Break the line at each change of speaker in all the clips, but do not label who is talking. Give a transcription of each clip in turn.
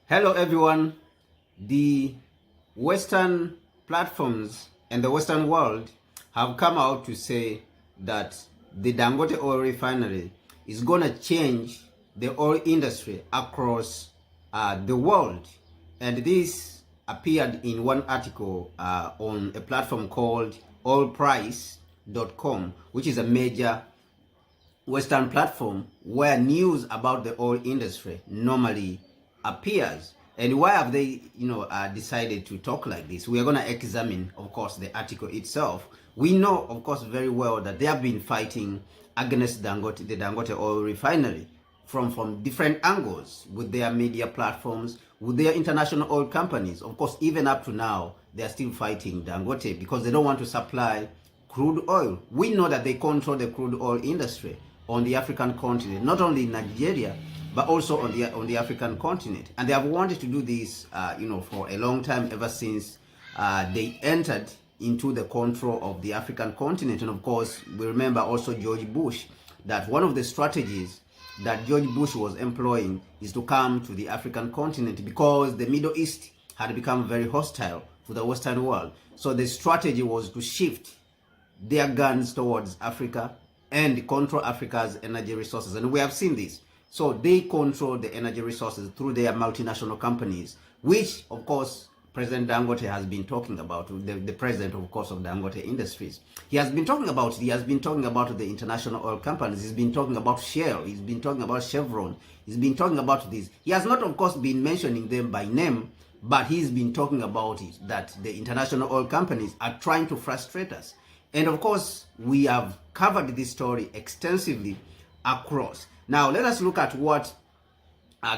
Hello everyone. The Western platforms and the Western world have come out to say that the Dangote oil refinery is going to change the oil industry across the world. And this appeared in one article on a platform called oilprice.com, which is a major Western platform where news about the oil industry normally appears. And why have they, decided to talk like this? We are going to examine, of course, the article itself. We know, of course, very well that they have been fighting against Dangote, the Dangote oil refinery, from different angles, with their media platforms, with their international oil companies. Of course, even up to now, they are still fighting Dangote because they don't want to supply crude oil. We know that they control the crude oil industry on the African continent, not only in Nigeria, but also on the African continent. And they have wanted to do this, for a long time, ever since they entered into the control of the African continent. And of course, we remember also George Bush, that one of the strategies that George Bush was employing is to come to the African continent because the Middle East had become very hostile to the Western world. So the strategy was to shift their guns towards Africa and control Africa's energy resources. And we have seen this. So they control the energy resources through their multinational companies, which, of course, President Dangote has been talking about, the president, of course, of Dangote Industries. He has been talking about the international oil companies. He's been talking about Shell. He's been talking about Chevron. He's been talking about this. He has not, of course, been mentioning them by name, but he's been talking about it, that the international oil companies are trying to frustrate us. And of course, we have covered this story extensively across. Now, let us look at what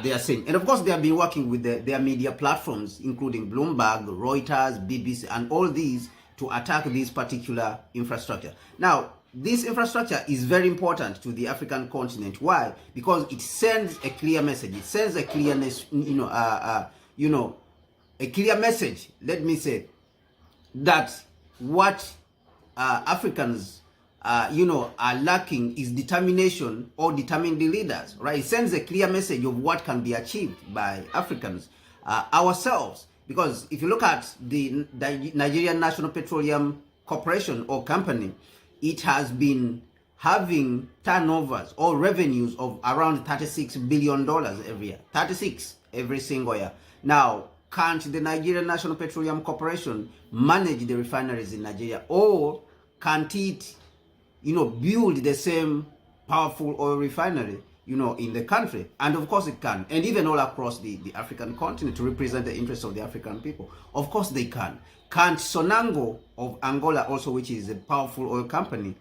they are saying. And of course, they have been working with their media platforms, including Bloomberg, Reuters, BBC, and all these to attack this particular infrastructure. Now, this infrastructure is very important to the African continent. Why? Because it sends a clear message. It sends a clearness, a clear message, let me say, that what Africans are lacking is determination or determined leaders, right? It sends a clear message of what can be achieved by Africans ourselves. Because if you look at the Nigerian National Petroleum Corporation or company, it has been having turnovers or revenues of around $36 billion every year. 36 every single year. Now, can't the Nigerian National Petroleum Corporation manage the refineries in Nigeria, or can't it build the same powerful oil refinery, in the country? And of course it can. And even all across the African continent, to represent the interests of the African people. Of course they can. Can't Sonangol of Angola also, which is a powerful oil company,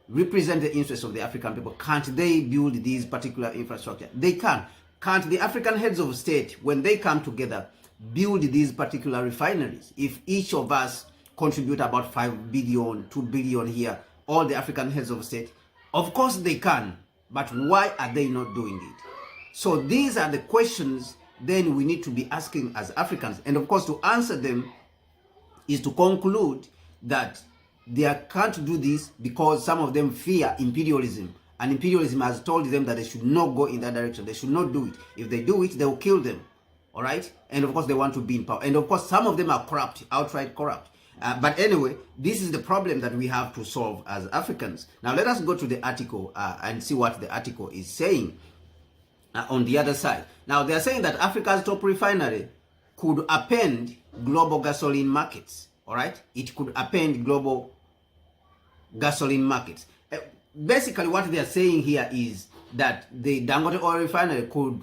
represent the interests of the African people? Can't they build these particular infrastructure? They can. Can't the African heads of state, when they come together, build these particular refineries? If each of us contribute about 5 billion, 2 billion here, all the African heads of state, of course they can. But why are they not doing it? So these are the questions then we need to be asking as Africans. And of course, to answer them is to conclude that they can't do this because some of them fear imperialism. And imperialism has told them that they should not go in that direction. They should not do it. If they do it, they will kill them. All right? And of course, they want to be in power. And of course, some of them are corrupt, outright corrupt. But anyway, this is the problem that we have to solve as Africans. Now, let us go to the article and see what the article is saying on the other side. Now, they are saying that Africa's top refinery could upend global gasoline markets. All right? It could upend global gasoline markets. Basically, what they are saying here is that the Dangote oil refinery could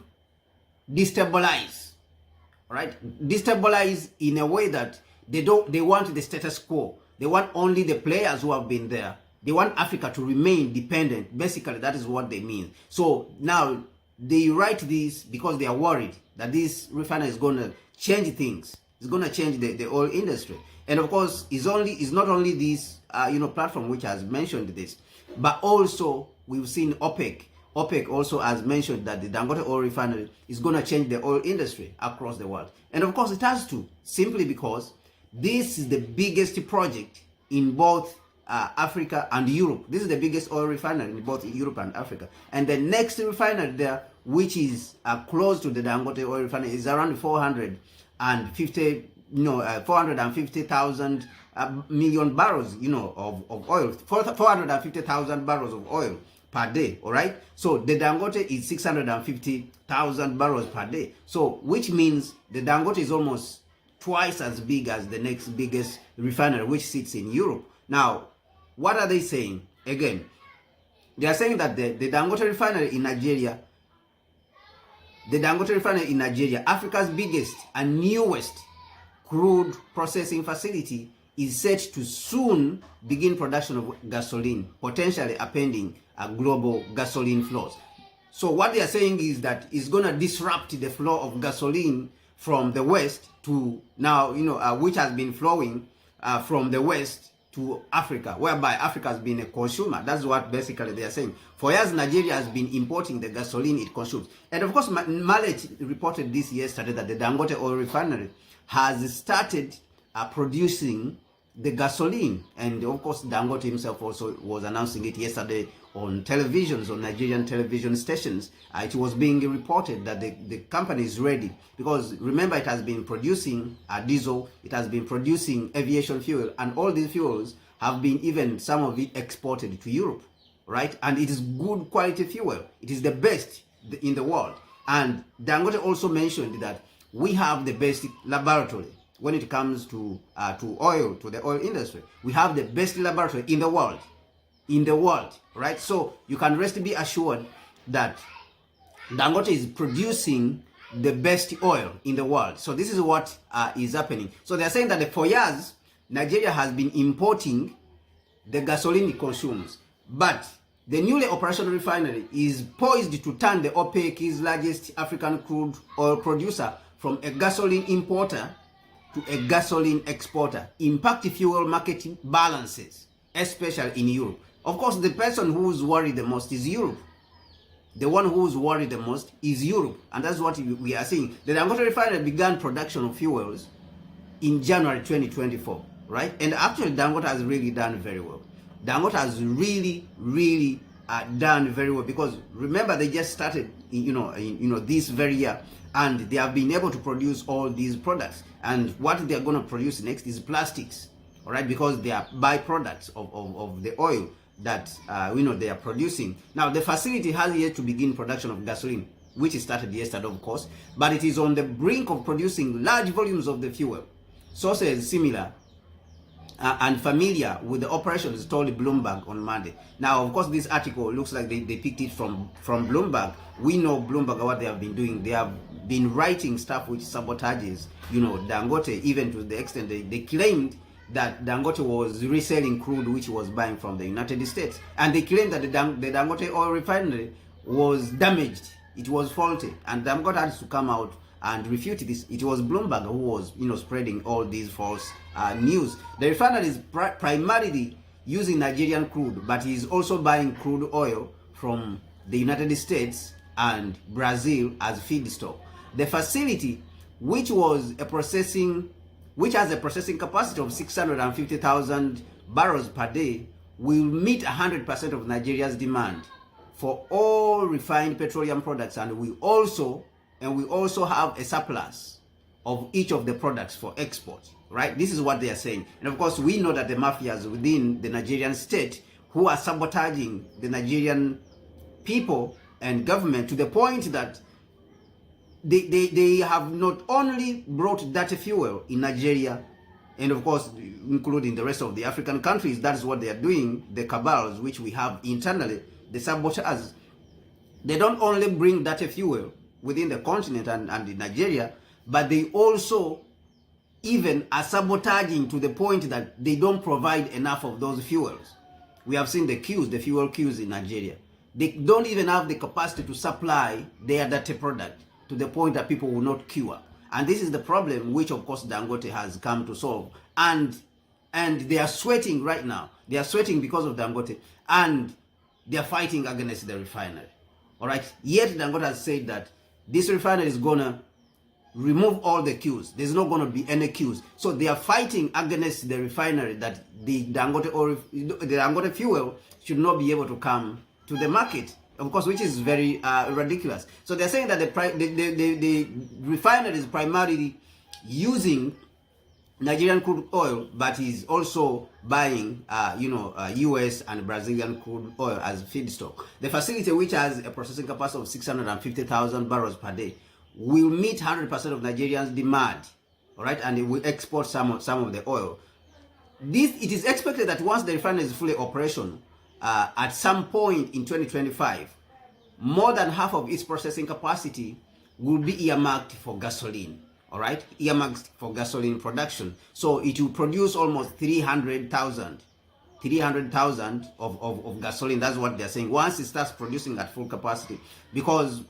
destabilize. All right? Destabilize in a way that they want the status quo. They want only the players who have been there. They want Africa to remain dependent. Basically, that is what they mean. So now they write this because they are worried that this refinery is going to change things. It's going to change the oil industry. And of course, it's not only this platform which has mentioned this, but also we've seen OPEC. OPEC also has mentioned that the Dangote oil refinery is going to change the oil industry across the world. And of course, it has to, simply because this is the biggest project in both Africa and Europe. This is the biggest oil refinery in both Europe and Africa. And the next refinery there, which is close to the Dangote oil refinery, is around 450,000 million barrels, of oil, 450,000 barrels of oil per day. All right. So the Dangote is 650,000 barrels per day. So which means the Dangote is almost twice as big as the next biggest refinery, which sits in Europe. Now, what are they saying? Again, they are saying that the Dangote refinery in Nigeria, Africa's biggest and newest crude processing facility, is set to soon begin production of gasoline, potentially upending global gasoline flows. So what they are saying is that it's going to disrupt the flow of gasoline from the West to now, which has been flowing from the West to Africa, whereby Africa has been a consumer. That's what basically they are saying. For years, Nigeria has been importing the gasoline it consumes. And of course, Mahlet reported this yesterday that the Dangote oil refinery has started producing the gasoline. And of course, Dangote himself also was announcing it yesterday on televisions, on Nigerian television stations. It was being reported that the company is ready, because remember, it has been producing diesel, it has been producing aviation fuel, and all these fuels have been, even some of it, exported to Europe, right? And it is good quality fuel. It is the best in the world. And Dangote also mentioned that we have the best laboratory when it comes to oil, to the oil industry. We have the best laboratory in the world. Right? So you can rest be assured that Dangote is producing the best oil in the world. So this is what is happening. So they're saying that for years, Nigeria has been importing the gasoline it consumes. But the newly operational refinery is poised to turn the OPEC's largest African crude oil producer from a gasoline importer to a gasoline exporter, impact fuel market balances, especially in Europe. Of course, the person who's worried the most is Europe. The one who's worried the most is Europe. And that's what we are seeing. The Dangote refinery began production of fuels in January 2024, right? And actually, Dangote has really done very well. Dangote has really done very well, because remember, they just started, this very year, and they have been able to produce all these products. And what they are going to produce next is plastics, all right? Because they are byproducts of the oil that they are producing. Now, the facility has yet to begin production of gasoline, which started yesterday, of course, but it is on the brink of producing large volumes of the fuel. Sources similar and familiar with the operations told Bloomberg on Monday. Now, of course, this article looks like they picked it from Bloomberg. We know Bloomberg, what they have been doing. They have been writing stuff which sabotages, Dangote, even to the extent they claimed that Dangote was reselling crude which he was buying from the United States. And they claimed that the Dangote oil refinery was damaged. It was faulty. And Dangote had to come out and refute this. It was Bloomberg who was, spreading all these false news. The refinery is primarily using Nigerian crude, but he is also buying crude oil from the United States and Brazil as feedstock. The facility, which has a processing capacity of 650,000 barrels per day, will meet 100% of Nigeria's demand for all refined petroleum products, and we also have a surplus of each of the products for export, right? This is what they are saying. And of course, we know that the mafias within the Nigerian state who are sabotaging the Nigerian people and government to the point that they have not only brought dirty fuel in Nigeria, and of course, including the rest of the African countries. That is what they are doing, the cabals which we have internally, the saboteurs. They don't only bring dirty fuel within the continent and in Nigeria, but they also even are sabotaging to the point that they don't provide enough of those fuels. We have seen the fuel queues in Nigeria. They don't even have the capacity to supply their dirty product to the point that people will not queue up. And this is the problem which, of course, Dangote has come to solve. And they are sweating right now. They are sweating because of Dangote. And they are fighting against the refinery. All right? Yet Dangote has said that this refinery is going to remove all the queues. There's not going to be any queues. So they are fighting against the refinery that the Dangote fuel should not be able to come to the market, of course, which is very ridiculous. So they're saying that the refinery is primarily using Nigerian crude oil, but is also buying, U.S. and Brazilian crude oil as feedstock. The facility, which has a processing capacity of 650,000 barrels per day, will meet 100% of Nigerians' demand, all right, and it will export some of the oil. It is expected that once the refinery is fully operational, at some point in 2025, more than half of its processing capacity will be earmarked for gasoline. All right, earmarked for gasoline production. So it will produce almost 300,000 of gasoline. That's what they're saying. Once it starts producing at full capacity, because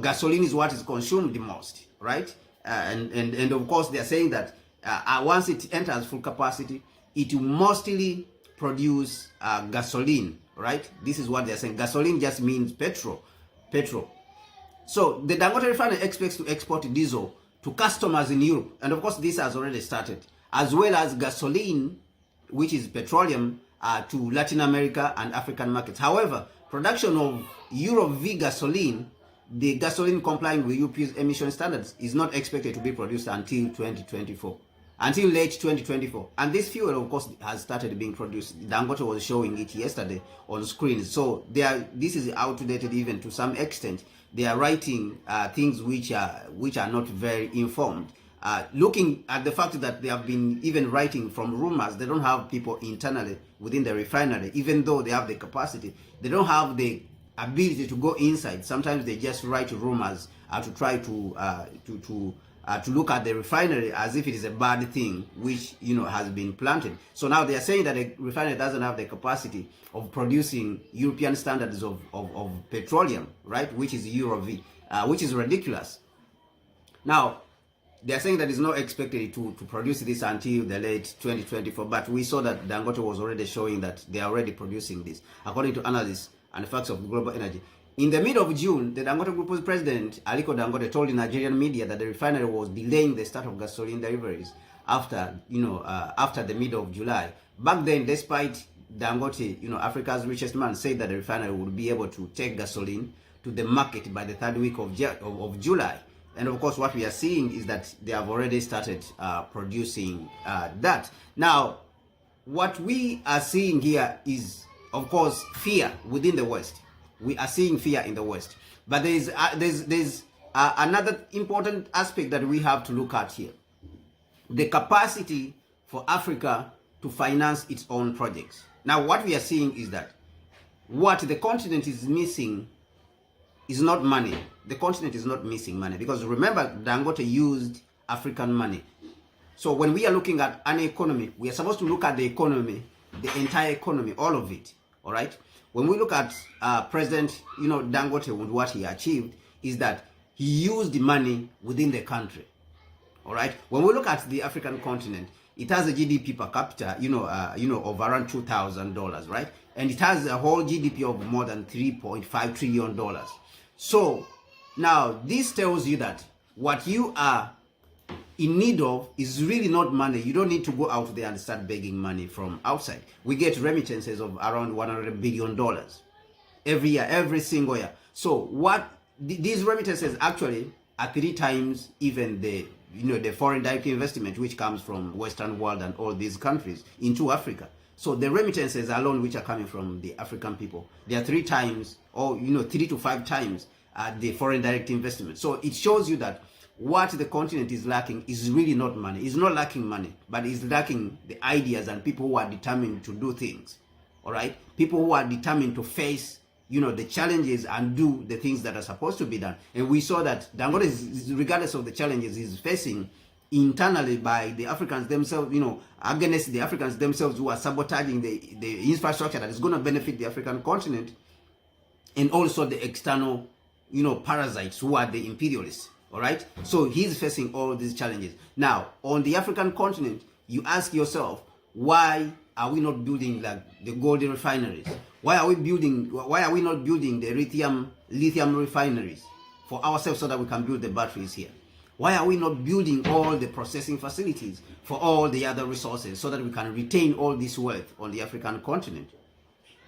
gasoline is what is consumed the most, right? And of course they're saying that once it enters full capacity, it will mostly produce gasoline, right? This is what they're saying. Gasoline just means petrol. So the Dangote refinery expects to export diesel to customers in Europe, and of course this has already started, as well as gasoline, which is petroleum, to Latin America and African markets. However, production of Euro V gasoline, the gasoline complying with European emission standards, is not expected to be produced until 2024, until late 2024. And this fuel, of course, has started being produced. Dangote was showing it yesterday on screen. So this is outdated even to some extent. They are writing things which are not very informed. Looking at the fact that they have been even writing from rumors, they don't have people internally within the refinery, even though they have the capacity. They don't have the ability to go inside. Sometimes they just write rumors to try to look at the refinery as if it is a bad thing, which has been planted. So now they are saying that the refinery doesn't have the capacity of producing European standards of petroleum, right, which is Euro V, which is ridiculous. Now they are saying that it's not expected to produce this until the late 2024, but we saw that Dangote was already showing that they are already producing this, according to analysts and facts of global energy. In the middle of June, the Dangote Group's president, Aliko Dangote, told the Nigerian media that the refinery was delaying the start of gasoline deliveries after the middle of July. Back then, despite Dangote, Africa's richest man, said that the refinery would be able to take gasoline to the market by the third week of July. And of course, what we are seeing is that they have already started producing that. Now, what we are seeing here is, of course, fear within the West. We are seeing fear in the West. But there's another important aspect that we have to look at here. The capacity for Africa to finance its own projects. Now, what we are seeing is that what the continent is missing is not money. The continent is not missing money, because remember, Dangote used African money. So when we are looking at an economy, we are supposed to look at the economy, the entire economy, all of it. All right. When we look at President, Dangote, and what he achieved is that he used the money within the country. All right. When we look at the African continent, it has a GDP per capita, of around $2,000, right? And it has a whole GDP of more than $3.5 trillion. So now this tells you that what you are in need of is really not money. You don't need to go out there and start begging money from outside. We get remittances of around $100 billion every year, every single year. So these remittances actually are 3 times even the foreign direct investment which comes from Western world and all these countries into Africa. So the remittances alone which are coming from the African people, they are 3 times, or 3 to 5 times the foreign direct investment. So it shows you that what the continent is lacking is really not money. It's not lacking money, but it's lacking the ideas and people who are determined to do things. All right, people who are determined to face the challenges and do the things that are supposed to be done. And we saw that Dangote is, regardless of the challenges he's facing internally by the Africans themselves, against the Africans themselves who are sabotaging the infrastructure that is going to benefit the African continent, and also the external parasites who are the imperialists. All right, so he's facing all these challenges. Now, on the African continent, you ask yourself, why are we not building like the gold refineries? Why are we not building the lithium refineries for ourselves so that we can build the batteries here? Why are we not building all the processing facilities for all the other resources so that we can retain all this wealth on the African continent?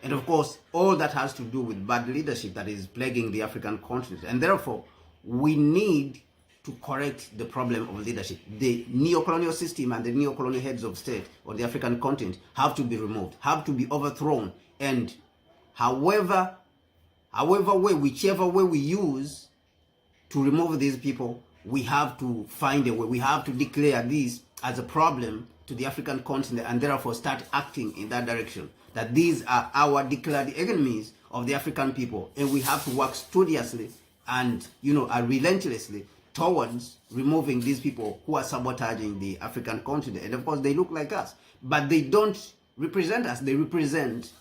And of course, all that has to do with bad leadership that is plaguing the African continent. And therefore, we need to correct the problem of leadership. The neo-colonial system and the neo-colonial heads of state on the African continent have to be removed, have to be overthrown. And whichever way we use to remove these people, we have to find a way. We have to declare this as a problem to the African continent and therefore start acting in that direction. That these are our declared enemies of the African people, and we have to work studiously and relentlessly towards removing these people who are sabotaging the African continent. And of course, they look like us, but they don't represent us. They represent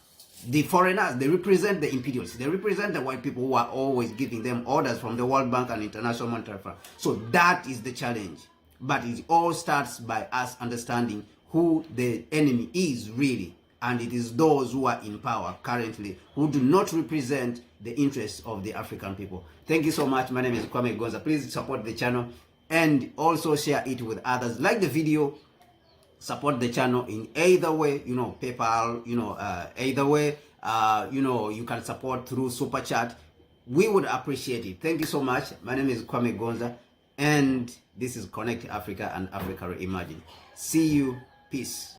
the foreigners. They represent the imperialists. They represent the white people who are always giving them orders from the World Bank and International Monetary Fund. So that is the challenge. But it all starts by us understanding who the enemy is really. And it is those who are in power currently who do not represent the interests of the African people. Thank you so much. My name is Kwame Gonza. Please support the channel and also share it with others. Like the video, support the channel in either way, PayPal, either way, you can support through Super Chat. We would appreciate it. Thank you so much. My name is Kwame Gonza, and this is Connect Africa and Africa Reimagined. See you. Peace.